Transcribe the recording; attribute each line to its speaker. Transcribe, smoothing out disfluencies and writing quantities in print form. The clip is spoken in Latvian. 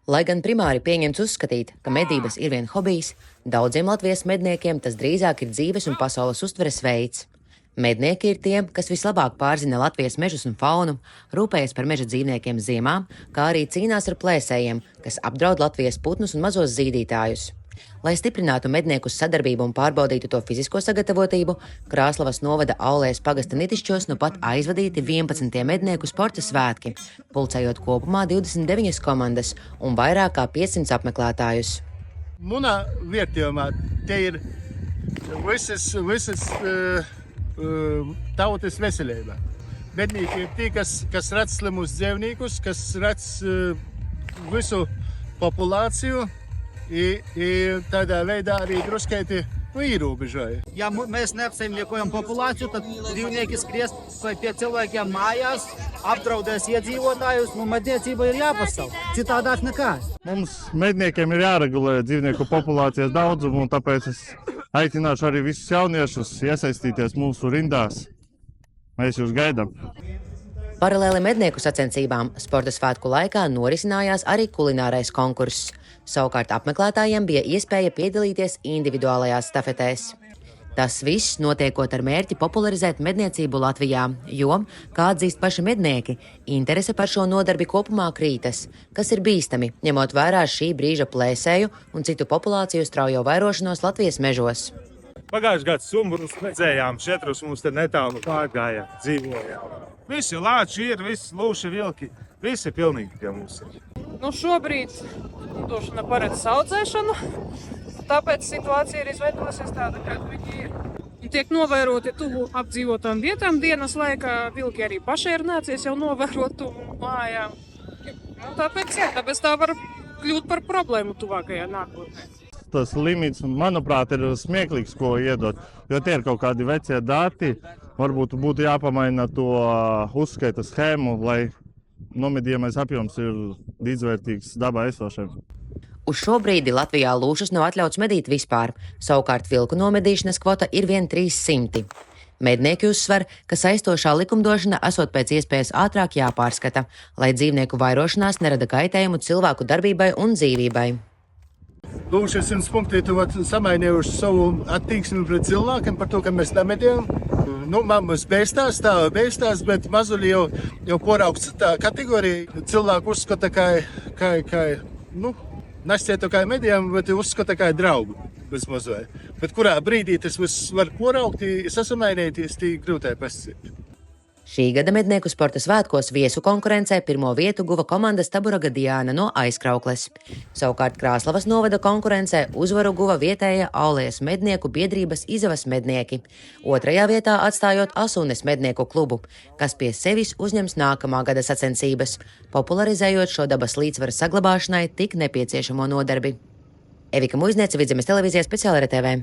Speaker 1: Lai gan primāri pieņemts uzskatīt, ka medības ir vien hobijs, daudziem Latvijas medniekiem tas drīzāk ir dzīves un pasaules uztveres veids. Mednieki ir tie, kas vislabāk pārzina Latvijas mežus un faunu, rūpējas par meža dzīvniekiem ziemā, kā arī cīnās ar plēsējiem, kas apdraud Latvijas putnus un mazos zīdītājus. Lai stiprinātu mednieku sadarbību un pārbaudītu to fizisko sagatavotību, Krāslavas novada Aulējas pagasta Nitišķos nu pat aizvadīti 11 mednieku sporta svētki, pulcējot kopumā 29 komandas un vairāk kā 500 apmeklētājus.
Speaker 2: Manā vietījumā te ir visas tautas veselība. Mednieki ir tie, kas redz slimus dzīvniekus, kas redz visu populāciju. I tādā veidā arī druskeiti ierobežoja.
Speaker 3: Ja mēs neapsaimniekojam populāciju, tad dzīvnieki skries pie cilvēkiem mājās, apdraudēs iedzīvotājus, medniecība ir jāpastāv. Citādāk nekā.
Speaker 4: Mums medniekiem ir jāregulē dzīvnieku populācijas daudzumu, un tāpēc es aicināšu arī visus jauniešus iesaistīties mūsu rindās. Mēs jūs gaidām.
Speaker 1: Paralēli mednieku sacensībām sporta svētku laikā norisinājās arī kulinārais konkurss. Savukārt apmeklētājiem bija iespēja piedalīties individuālajās stafetēs. Tas viss notiekot ar mērķi popularizēt medniecību Latvijā, jo, kā atzīst paši mednieki, interese par šo nodarbi kopumā krītas, kas ir bīstami, ņemot vērā šī brīža plēsēju un citu populāciju straujo vairošanos Latvijas mežos.
Speaker 5: Pagājušajā gadā sumbrus redzējām, četrus mums te netālu pārgājām, dzīvojām. Visi lāči ir, visi lūši vilki, visi pilnīgi pie mums ir.
Speaker 6: Šobrīd lidošana paredz audzēšanu, tāpēc situācija ir izveidojusies tāda, ka viņi tiek novēroti tuvu apdzīvotām vietām dienas laikā. Vilki arī paši ir nācies jau novērot tuvu mājām. Tāpēc tā var kļūt par problēmu tuvākajā nākotnē.
Speaker 4: Tas limits, manuprāt, ir smieklīgs, ko iedot, jo tie ir kaut kādi vecie dati. Varbūt būtu jāpamaina to uzskaita schēmu, lai nomedījamais apjoms ir līdzvērtīgs dabā esošiem.
Speaker 1: Uz šo brīdi Latvijā lūšas nav atļauts medīt vispār, savukārt vilku nomedīšanas kvota ir vien 300. Mednieki uzsver, ka saistošā likumdošana esot pēc iespējas ātrāk jāpārskata, lai dzīvnieku vairošanās nerada kaitējumu cilvēku darbībai un dzīvībai.
Speaker 2: Lūši 100 punkti samainījuši savu attieksmi pret cilvēkiem par to, ka mēs nemedījām. Mammas beistās, bet mazuļi jau poraugsts tā kategorija. Cilvēku uzskata, ka nešķietu kā medījām, bet uzskata kā draugu bez mazai. Bet kurā brīdī tas viss var poraugt, sasamainīties, tī grūtai pasīt.
Speaker 1: Šī gada mednieku sporta svētkos viesu konkurencē pirmo vietu guva komandas Taburaga Diāna no Aizkraukles. Savukārt Krāslavas novada konkurencē uzvaru guva vietējā Aulējas mednieku biedrības Izavas mednieki, otrajā vietā atstājot Asunes mednieku klubu, kas pie sevis uzņems nākamā gada sacensības, popularizējot šo dabas līdzsvara saglabāšanai tik nepieciešamo nodarbi. Evika Muizniece, Vidzemes televīzijas speciāli RTV.